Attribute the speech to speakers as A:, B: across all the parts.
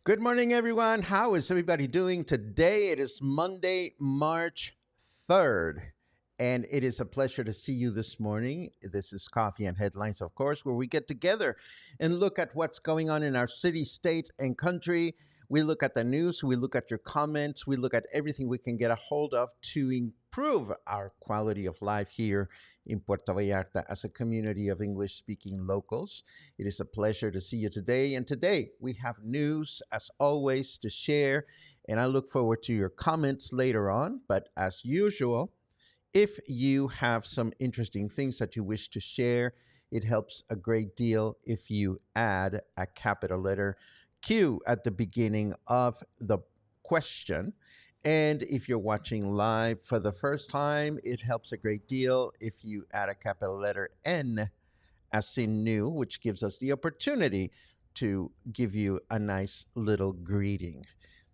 A: Good morning, everyone. How is everybody doing today? It is Monday, March 3rd, and it is a pleasure to see you this morning. This is Coffee and Headlines, of course, where we get together and look at what's going on in our city, state, and country. We look at the news, we look at your comments, we look at everything we can get a hold of to improve our quality of life here in Puerto Vallarta as a community of English speaking locals. It is a pleasure to see you today. And today we have news, as always, to share. And I look forward to your comments later on. But as usual, if you have some interesting things that you wish to share, it helps a great deal if you add a capital letter Q at the beginning of the question. And if you're watching live for the first time, it helps a great deal if you add a capital letter N as in new, which gives us the opportunity to give you a nice little greeting.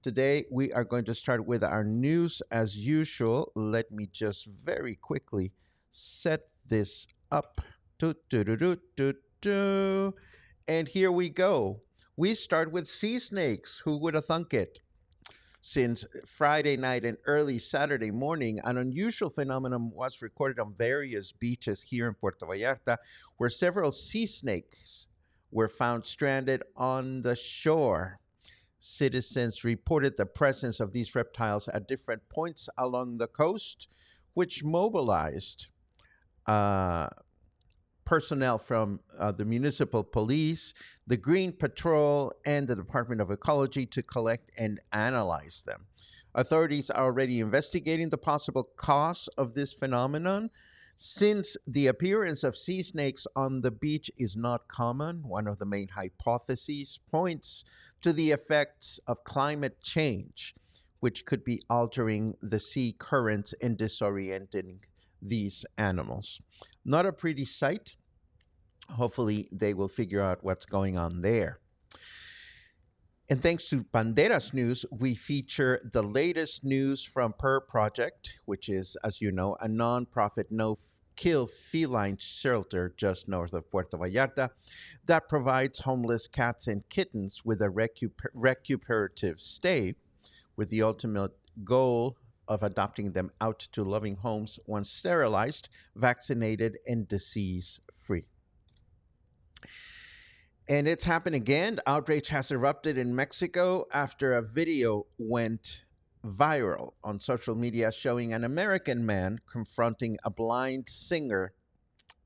A: Today, we are going to start with our news as usual. Let me just very quickly set this up. And here we go. We start with sea snakes. Who would have thunk it? Since Friday night and early Saturday morning, an unusual phenomenon was recorded on various beaches here in Puerto Vallarta, where several sea snakes were found stranded on the shore. Citizens reported the presence of these reptiles at different points along the coast, which mobilized personnel from the municipal police, the Green Patrol, and the Department of Ecology to collect and analyze them. Authorities are already investigating the possible cause of this phenomenon. Since the appearance of sea snakes on the beach is not common, one of the main hypotheses points to the effects of climate change, which could be altering the sea currents and disorienting these animals. Not a pretty sight. Hopefully, they will figure out what's going on there. And thanks to Banderas News, we feature the latest news from PuRR Project, which is, as you know, a nonprofit no-kill feline shelter just north of Puerto Vallarta that provides homeless cats and kittens with a recuperative stay, with the ultimate goal of adopting them out to loving homes once sterilized, vaccinated, and disease-free. And it's happened again. Outrage has erupted in Mexico after a video went viral on social media showing an American man confronting a blind singer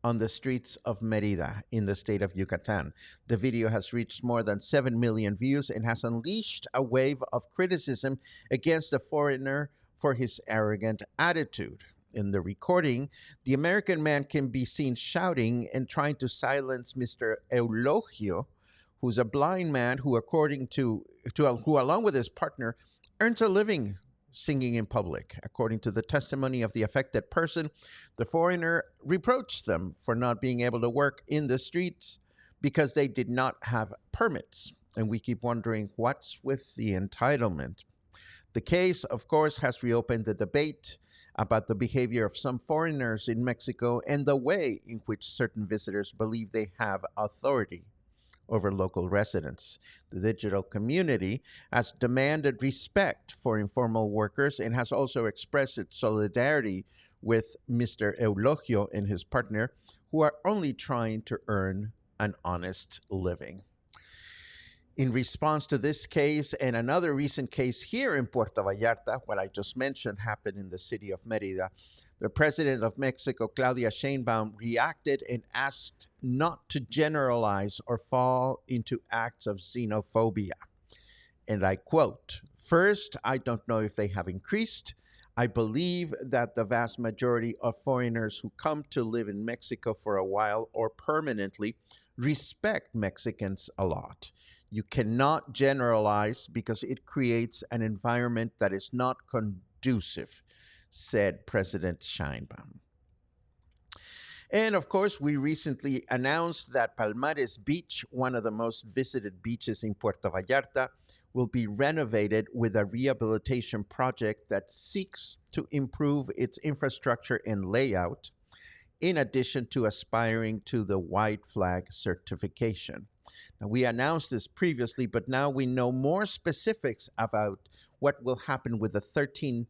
A: on the streets of Mérida in the state of Yucatan. The video has reached more than 7 million views and has unleashed a wave of criticism against the foreigner for his arrogant attitude. In the recording, the American man can be seen shouting and trying to silence Mr. Eulogio, who's a blind man who, who along with his partner, earns a living singing in public. According to the testimony of the affected person, the foreigner reproached them for not being able to work in the streets because they did not have permits. And we keep wondering, what's with the entitlement? The case, of course, has reopened the debate about the behavior of some foreigners in Mexico and the way in which certain visitors believe they have authority over local residents. The digital community has demanded respect for informal workers and has also expressed its solidarity with Mr. Eulogio and his partner, who are only trying to earn an honest living. In response to this case and another recent case here in Puerto Vallarta, what I just mentioned happened in the city of Mérida, the president of Mexico, Claudia Sheinbaum, reacted and asked not to generalize or fall into acts of xenophobia. And I quote, "First, I don't know if they have increased. I believe that the vast majority of foreigners who come to live in Mexico for a while or permanently respect Mexicans a lot. You cannot generalize because it creates an environment that is not conducive," said President Sheinbaum. And of course, we recently announced that Palmares Beach, one of the most visited beaches in Puerto Vallarta, will be renovated with a rehabilitation project that seeks to improve its infrastructure and layout, in addition to aspiring to the White Flag certification. Now, we announced this previously, but now we know more specifics about what will happen with the 13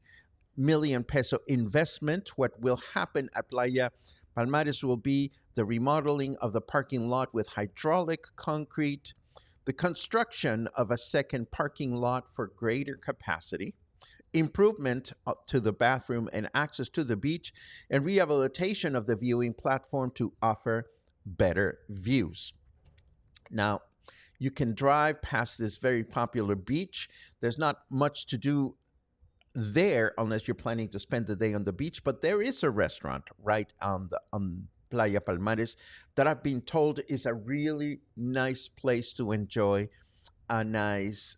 A: million peso investment. What will happen at Playa Palmares will be the remodeling of the parking lot with hydraulic concrete, the construction of a second parking lot for greater capacity, improvement to the bathroom and access to the beach, and rehabilitation of the viewing platform to offer better views. Now, you can drive past this very popular beach. There's not much to do there unless you're planning to spend the day on the beach, but there is a restaurant right on Playa Palmares that I've been told is a really nice place to enjoy a nice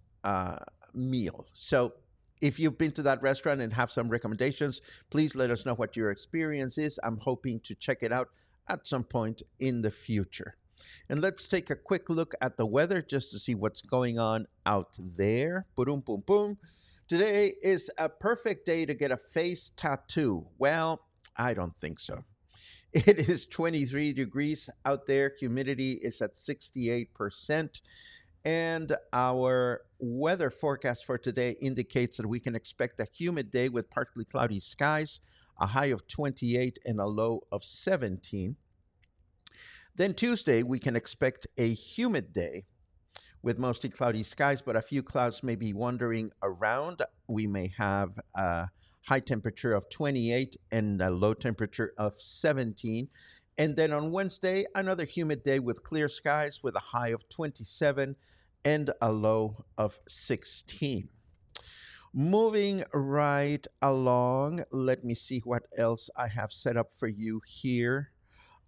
A: meal. So if you've been to that restaurant and have some recommendations, please let us know what your experience is. I'm hoping to check it out at some point in the future. And let's take a quick look at the weather just to see what's going on out there. Boom, boom, boom. Today is a perfect day to get a face tattoo. Well, I don't think so. It is 23 degrees out there. Humidity is at 68%. And our weather forecast for today indicates that we can expect a humid day with partly cloudy skies, a high of 28 and a low of 17. Then Tuesday, we can expect a humid day with mostly cloudy skies, but a few clouds may be wandering around. We may have a high temperature of 28 and a low temperature of 17. And then on Wednesday, another humid day with clear skies with a high of 27 and a low of 16. Moving right along, let me see what else I have set up for you here.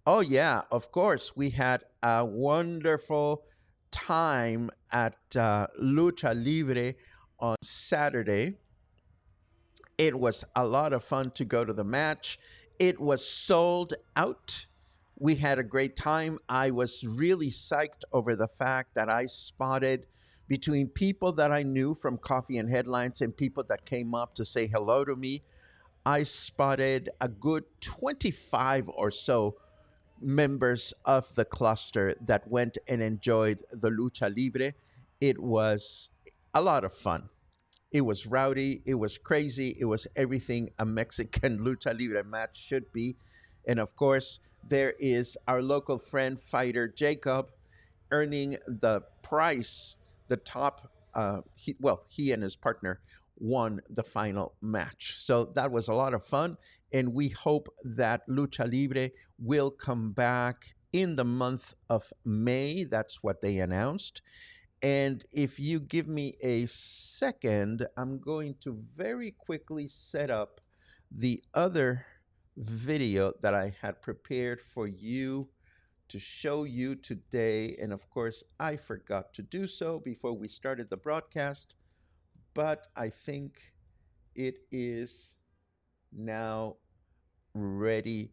A: Oh, yeah, of course. We had a wonderful time at Lucha Libre on Saturday. It was a lot of fun to go to the match. It was sold out. We had a great time. I was really psyched over the fact that I spotted between people that I knew from Coffee and Headlines and people that came up to say hello to me. I spotted a good 25 or so members of the cluster that went and enjoyed the Lucha Libre. It was a lot of fun. It was rowdy, it was crazy, it was everything a Mexican Lucha Libre match should be. And of course, there is our local friend, fighter Jacob, earning the prize, the top, he and his partner won the final match. So that was a lot of fun. And we hope that Lucha Libre will come back in the month of May. That's what they announced. And if you give me a second, I'm going to very quickly set up the other video that I had prepared for you to show you today. And of course, I forgot to do so before we started the broadcast, but I think it is now ready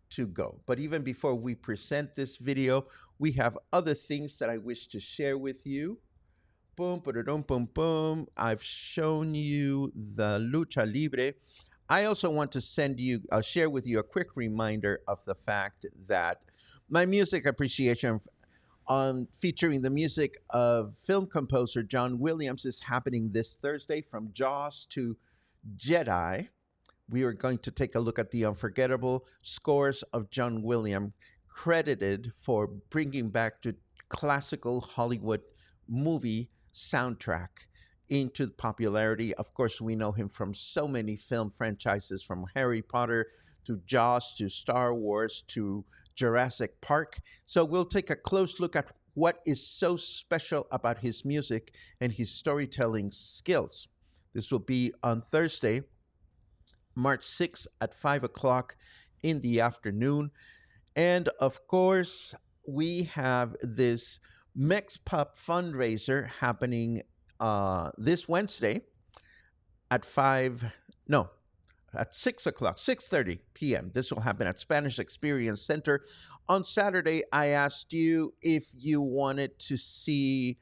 A: to go. But even before we present this video, we have other things that I wish to share with you. Boom, boom, boom, boom. I've shown you the Lucha Libre. I also want to share with you a quick reminder of the fact that my music appreciation on featuring the music of film composer John Williams is happening this Thursday from Jaws to Jedi. We are going to take a look at the unforgettable scores of John Williams, credited for bringing back to classical Hollywood movie soundtrack into popularity. Of course, we know him from so many film franchises, from Harry Potter to Jaws to Star Wars to Jurassic Park. So we'll take a close look at what is so special about his music and his storytelling skills. This will be on Thursday, March 6th at 5 o'clock in the afternoon. And of course, we have this MexPup fundraiser happening this Wednesday at 6 o'clock, 6:30 p.m. This will happen at Spanish Experience Center. On Saturday, I asked you if you wanted to see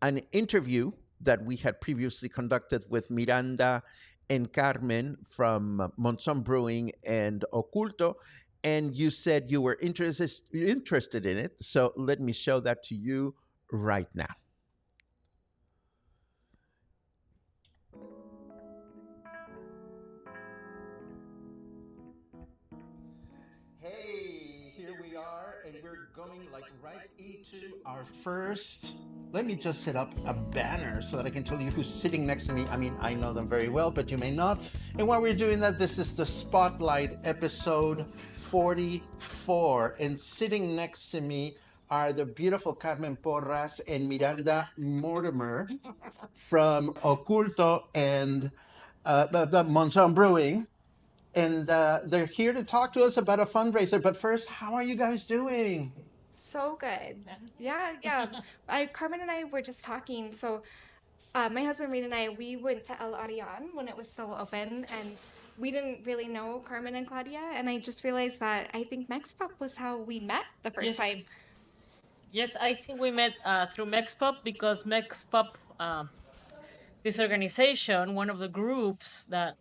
A: an interview that we had previously conducted with Miranda and Carmen from Monzon Brewing and Oculto. and you said you were interested in it. So let me show that to you right now. Hey, here we are, and we're going like right into our first. Let me just set up a banner so that I can tell you who's sitting next to me. I mean, I know them very well, but you may not. And while we're doing that, this is the Spotlight episode 44. And sitting next to me are the beautiful Carmen Porras and Miranda Mortimer from Oculto and the Monson Brewing, and they're here to talk to us about a fundraiser. But first, how are you guys doing?
B: So good. Yeah, yeah. Carmen and I were just talking. So, my husband Reed and I, we went to El Arian when it was still open, and we didn't really know Carmen and Claudia. And I just realized that I think MexPup was how we met the first
C: Yes,
B: time.
C: yes, I think we met through MexPup because MexPup, this organization, one of the groups that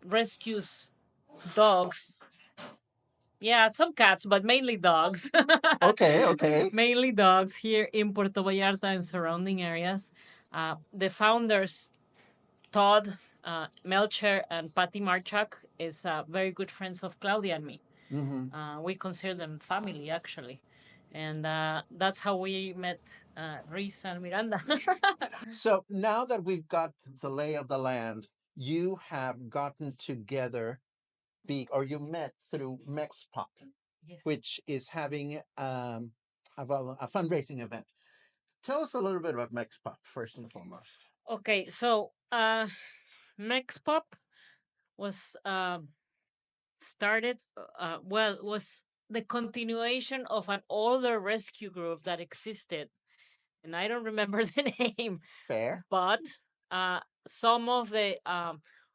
C: rescues dogs. Yeah, some cats, but mainly dogs.
A: Okay, okay.
C: Mainly dogs here in Puerto Vallarta and surrounding areas. The founders, Todd, Melcher, and Patty Marchak, is very good friends of Claudia and me.
A: Hmm.
C: We consider them family, actually. And that's how we met Reese and Miranda.
A: So now that we've got the lay of the land, you have gotten together, or you met through MexPop,
C: Yes.
A: which is having a fundraising event. Tell us a little bit about MexPop, first and foremost.
C: Okay, so MexPup was started, well, was the continuation of an older rescue group that existed. And I don't remember the name,
A: Fair.
C: but some of the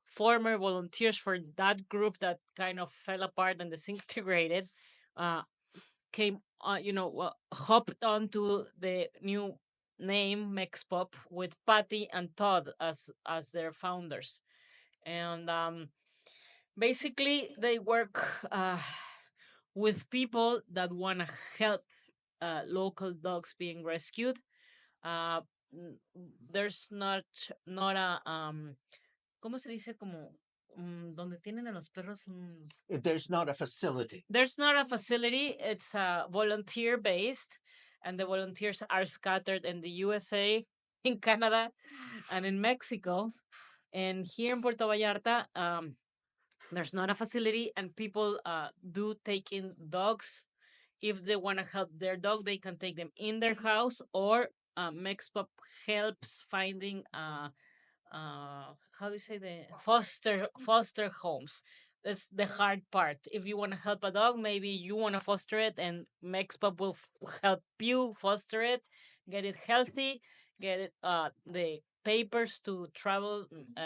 C: former volunteers for that group that kind of fell apart and disintegrated uh, came, hopped onto the new name MexPop with Patty and Todd as their founders, and basically they work with people that want to help local dogs being rescued. Uh, there's not a ¿cómo se dice como donde tienen a los perros
A: There's not a facility.
C: There's not a facility. It's volunteer based, and the volunteers are scattered in the USA, in Canada, and in Mexico. And here in Puerto Vallarta, there's not a facility, and people do take in dogs. If they want to help their dog, they can take them in their house, or MexPup helps finding how do you say, the foster homes. That's the hard part. If you want to help a dog, maybe you want to foster it, and MexPup will help you foster it, get it healthy, get it the papers to travel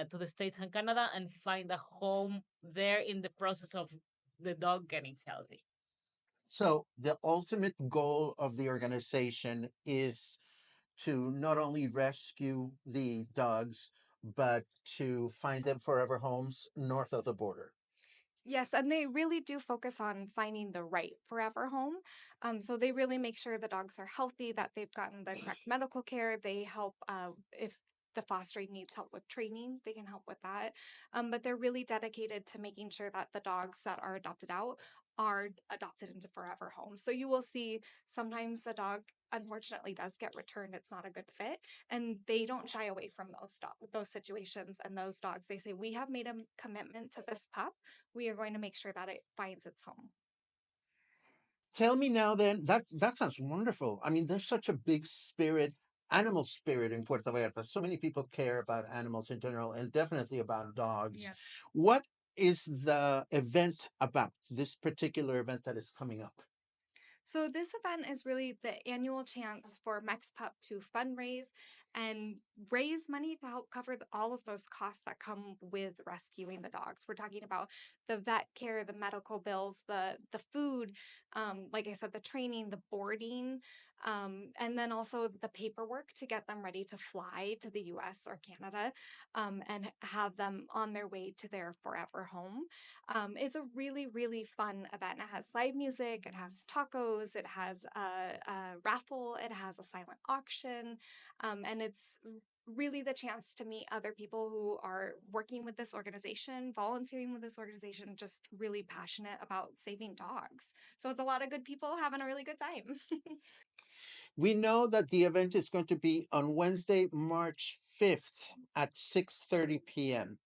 C: to the States and Canada, and find a home there in the process of the dog getting healthy.
A: So the ultimate goal of the organization is to not only rescue the dogs, but to find them forever homes north of the border.
B: Yes, and they really do focus on finding the right forever home. So they really make sure the dogs are healthy, that they've gotten the correct medical care. They help if the fostering needs help with training, they can help with that. But they're really dedicated to making sure that the dogs that are adopted out are adopted into forever homes. So you will see sometimes a dog unfortunately does get returned. It's not a good fit, and they don't shy away from those situations and those dogs. They say, we have made a commitment to this pup, we are going to make sure that it finds its home.
A: Tell me now then, that sounds wonderful. I mean, there's such a big spirit, animal spirit in Puerto Vallarta. So many people care about animals in general and definitely about dogs.
B: Yeah.
A: What is the event about, this particular event that is coming up?
B: So this event is really the annual chance for MexPup to fundraise and raise money to help cover all of those costs that come with rescuing the dogs. We're talking about the vet care, the medical bills, the food, like I said, the training, the boarding, and then also the paperwork to get them ready to fly to the US or Canada, and have them on their way to their forever home. It's a really, really fun event. It has live music, it has tacos, it has a raffle, it has a silent auction, and it's really the chance to meet other people who are working with this organization, volunteering with this organization, just really passionate about saving dogs. So it's a lot of good people having a really good time.
A: We know that the event is going to be on Wednesday, March 5th at 6:30 p.m.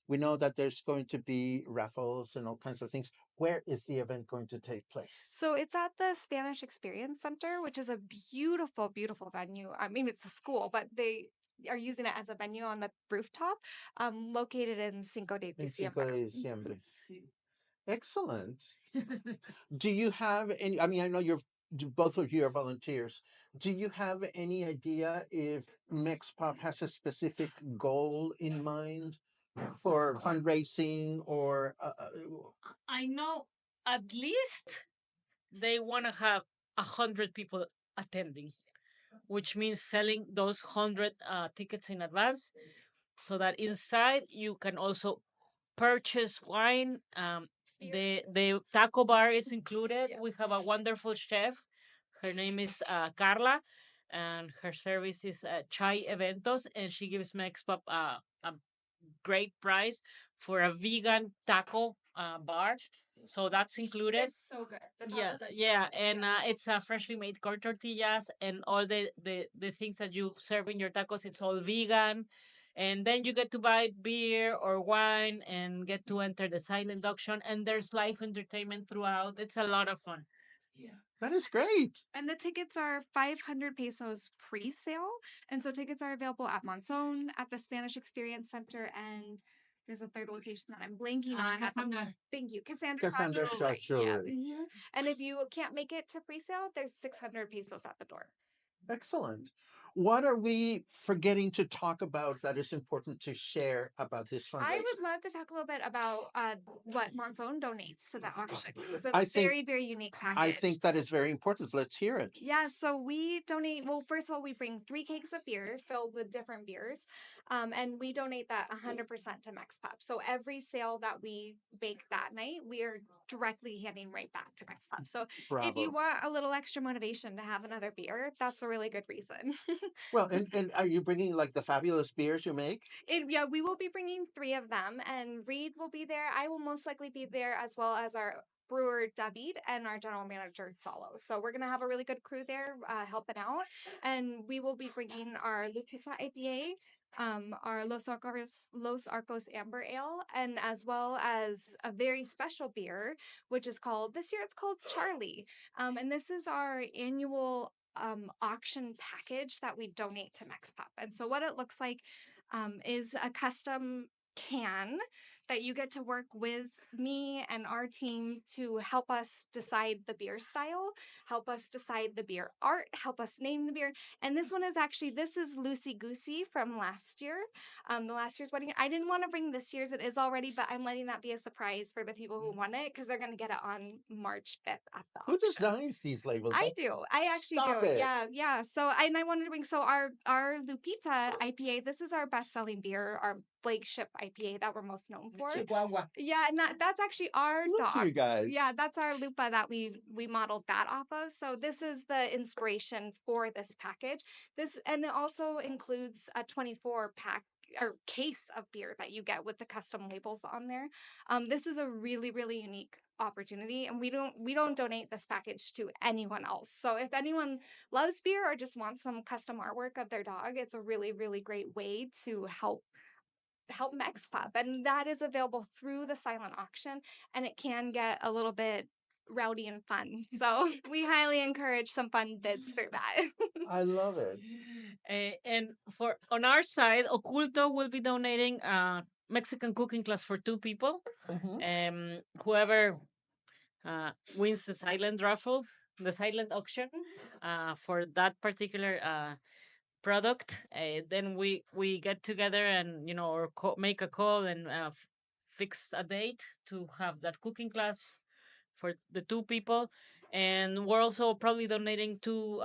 A: We know that there's going to be raffles and all kinds of things. Where is the event going to take place?
B: So it's at the Spanish Experience Center, which is a beautiful, beautiful venue. I mean, it's a school, but they are using it as a venue on the rooftop, located in Cinco de
A: In 5
B: Diciembre.
A: de diciembre. Excellent. Do you have any? I mean, I know both of you are volunteers. Do you have any idea if MexPup has a specific goal in mind for fundraising or
C: I know at least they want to have 100 people attending, which means selling those 100 tickets in advance so that inside you can also purchase wine. The taco bar is included. We have a wonderful chef. Her name is Carla, and her service is Chai Eventos, and she gives MexPup a great price for a vegan taco bar. So that's included.
B: It's so good. The
C: Yeah,
B: tacos are so
C: yeah,
B: good.
C: and
B: Yeah.
C: it's freshly made corn tortillas and all the things that you serve in your tacos. It's all vegan, and then you get to buy beer or wine and get to enter the silent auction. And there's live entertainment throughout. It's a lot of fun.
A: that is great.
B: And the tickets are 500 pesos pre-sale. And so tickets are available at Monzon, at the Spanish Experience Center, and there's a third location that I'm blanking on.
C: Cassandra.
B: Thank you. Cassandra
A: Cassandra
B: Shot
A: Shot
B: Jewelry. Yeah.
A: Jewelry.
B: And if you can't make it to pre-sale, there's 600 pesos at the door.
A: Excellent. What are we forgetting to talk about that is important to share about this
B: I
A: fundraiser?
B: would love to talk a little bit about what Monzon donates to the auction. It's a
A: I think
B: very, very unique package.
A: I think that is very important. Let's hear it.
B: Yeah, so we donate. Well, first of all, we bring 3 kegs of beer filled with different beers, and we donate that 100% to MexPup. So every sale that we make that night, we are directly handing right back to MexPup. So if you
A: Bravo.
B: want a little extra motivation to have another beer, that's a really good reason.
A: Well, and are you bringing like the fabulous beers you make?
B: Yeah, we will be bringing 3 of them, and Reed will be there. I will most likely be there, as well as our brewer David and our general manager Solo. So we're gonna have a really good crew there helping out, and we will be bringing our Lupita IPA, our Los Arcos Amber Ale, and as well as a very special beer, which is called this year. It's called Charlie, and this is our annual auction package that we donate to MexPup. And so what it looks like is a custom can that you get to work with me and our team to help us decide the beer style, help us decide the beer art, help us name the beer. And this one is actually, this is Loosey Goosey from last year, the last year's wedding. I didn't want to bring this year's, it is already, but I'm letting that be a surprise for the people who won it because they're going to get it on March 5th at the
A: Who
B: auction.
A: designs these labels?
B: I do. I actually
A: Stop
B: do.
A: it.
B: Yeah, yeah. So, and I wanted to bring our Lupita IPA. This is our best selling beer, our flagship IPA that we're most known for.
C: Chihuahua.
B: Yeah, and that's actually our
A: Look,
B: dog.
A: you guys.
B: Yeah, that's our Lupa that we modeled that off of. So this is the inspiration for this package. This, and it also includes a 24 pack or case of beer that you get with the custom labels on there. This is a really, really unique opportunity, and we don't donate this package to anyone else. So if anyone loves beer or just wants some custom artwork of their dog, it's a really, really great way to help MexPup, and that is available through the silent auction, and it can get a little bit rowdy and fun. So we highly encourage some fun bids through that.
A: I love it.
C: And for on our side, Oculto will be donating a Mexican cooking class for 2 people. Whoever wins the silent auction for that particular product, then we get together and or make a call and fix a date to have that cooking class for the two people. And we're also probably donating two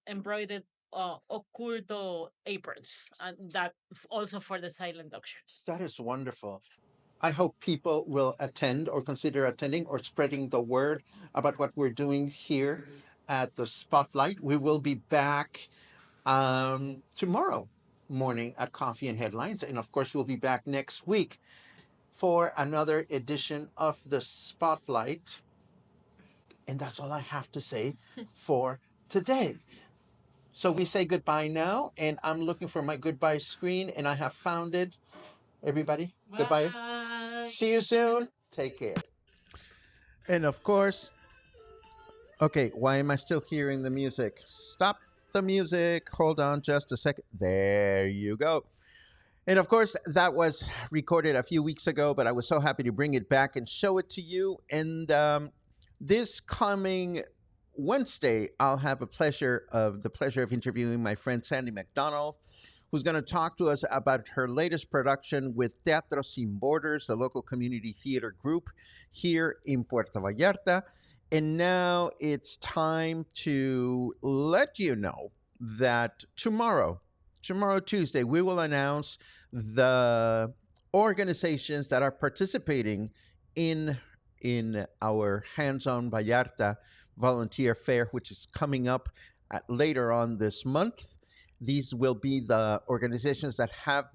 C: embroidered oculto aprons, that also for the silent auction.
A: That is wonderful. I hope people will attend or consider attending or spreading the word about what we're doing here at the Spotlight. We will be back tomorrow morning at Coffee and Headlines. And of course, we'll be back next week for another edition of the Spotlight. And that's all I have to say for today. So we say goodbye now, and I'm looking for my goodbye screen, and I have found it. Everybody, goodbye.
C: Bye.
A: See you soon. Take care. And of course, okay, why am I still hearing the music? Stop the music. Hold on just a second. There you go. And of course, that was recorded a few weeks ago, but I was so happy to bring it back and show it to you. And this coming Wednesday, I'll have the pleasure of interviewing my friend Sandy McDonald, who's going to talk to us about her latest production with Teatro Sin Borders, the local community theater group here in Puerto Vallarta. And now it's time to let you know that tomorrow, Tuesday, we will announce the organizations that are participating in our Hands-On Vallarta volunteer fair, which is coming up later on this month. These will be the organizations that have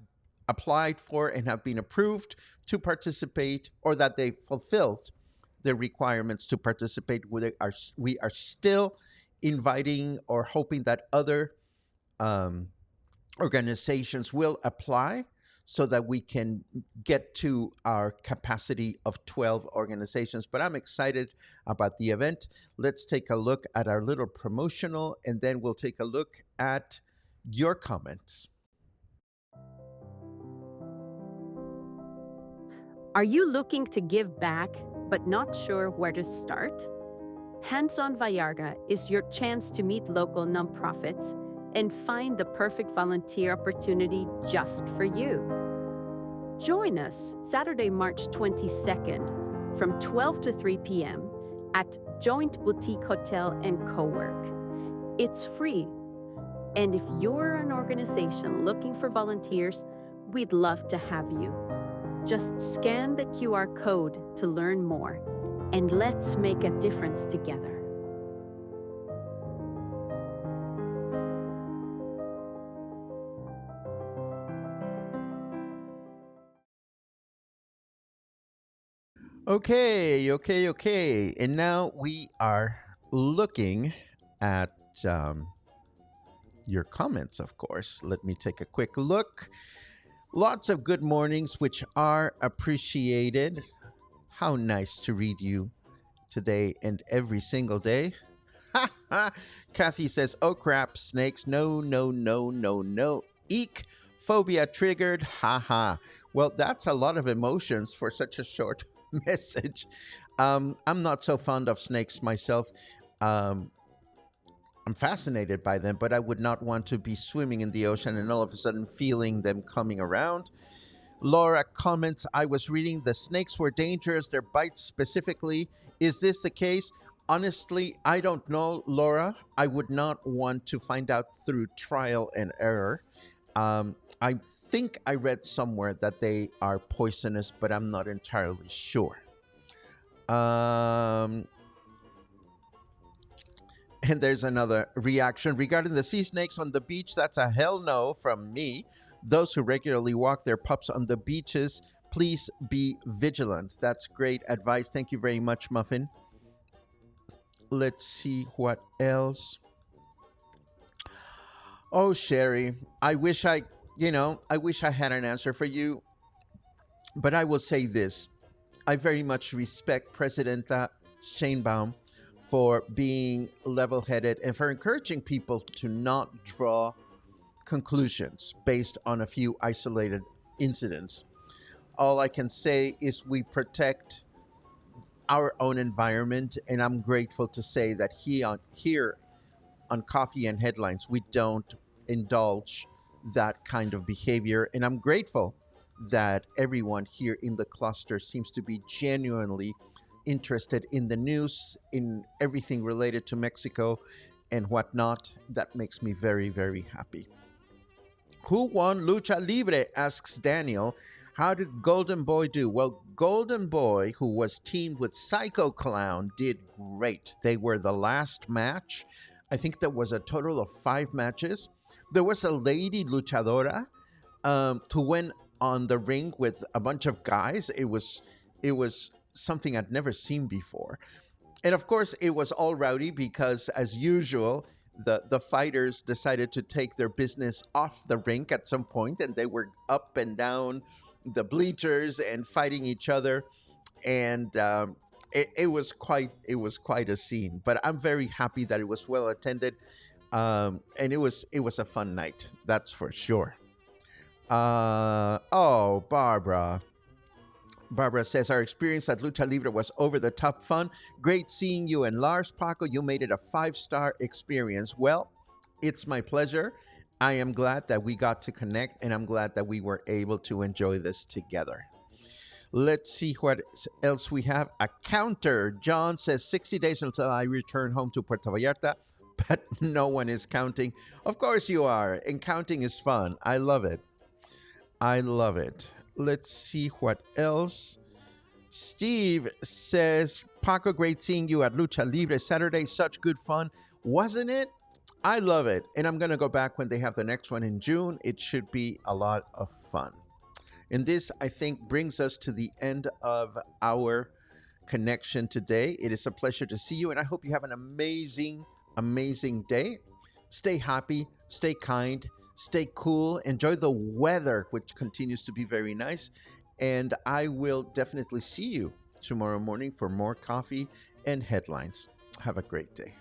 A: applied for and have been approved to participate, or that they fulfilled the requirements to participate. We are still inviting or hoping that other organizations will apply so that we can get to our capacity of 12 organizations. But I'm excited about the event. Let's take a look at our little promotional, and then we'll take a look at your comments.
D: Are you looking to give back but not sure where to start? Hands-On Vallarta is your chance to meet local nonprofits and find the perfect volunteer opportunity just for you. Join us Saturday, March 22nd from 12 to 3 p.m. at Joint Boutique Hotel and Co-work. It's free. And if you're an organization looking for volunteers, we'd love to have you. Just scan the QR code to learn more, and let's make a difference together.
A: Okay. And now we are looking at your comments, of course. Let me take a quick look. Lots of good mornings, which are appreciated. How nice to read you today and every single day. Kathy says, oh crap, snakes. No. Eek. Phobia triggered. Haha. Well, that's a lot of emotions for such a short message. I'm not so fond of snakes myself. I'm fascinated by them, but I would not want to be swimming in the ocean and all of a sudden feeling them coming around. Laura comments, I was reading the snakes were dangerous, their bites specifically. Is this the case? Honestly, I don't know, Laura. I would not want to find out through trial and error. I think I read somewhere that they are poisonous, but I'm not entirely sure. And there's another reaction regarding the sea snakes on the beach. That's a hell no from me. Those who regularly walk their pups on the beaches, please be vigilant. That's great advice. Thank you very much, Muffin. Let's see what else. Oh, Sherry, I wish I had an answer for you. But I will say this. I very much respect President Sheinbaum for being level-headed and for encouraging people to not draw conclusions based on a few isolated incidents. All I can say is we protect our own environment, and I'm grateful to say that here on Coffee and Headlines, we don't indulge that kind of behavior. And I'm grateful that everyone here in the cluster seems to be genuinely interested in the news, in everything related to Mexico and whatnot. That makes me very, very happy. Who won Lucha Libre? Asks Daniel. How did Golden Boy do? Well, Golden Boy, who was teamed with Psycho Clown, did great. They were the last match. I think there was a total of 5 matches. There was a lady luchadora who went on the ring with a bunch of guys. It was something I'd never seen before. And of course, it was all rowdy because, as usual, the fighters decided to take their business off the rink at some point, and they were up and down the bleachers and fighting each other, and it was quite a scene. But I'm very happy that it was well attended, and it was a fun night. That's for sure. Oh, Barbara. Barbara says, our experience at Lucha Libre was over the top fun. Great seeing you and Lars. Paco, you made it a 5-star experience. Well, it's my pleasure. I am glad that we got to connect, and I'm glad that we were able to enjoy this together. Let's see what else we have. A counter. John says 60 days until I return home to Puerto Vallarta, but no one is counting. Of course you are, and counting is fun. I love it. I love it. Let's see what else. Steve says, Paco, great seeing you at Lucha Libre Saturday. Such good fun, wasn't it? I love it. And I'm going to go back when they have the next one in June. It should be a lot of fun. And this, I think, brings us to the end of our connection today. It is a pleasure to see you, and I hope you have an amazing, amazing day. Stay happy, stay kind, stay cool, enjoy the weather, which continues to be very nice. And I will definitely see you tomorrow morning for more coffee and headlines. Have a great day.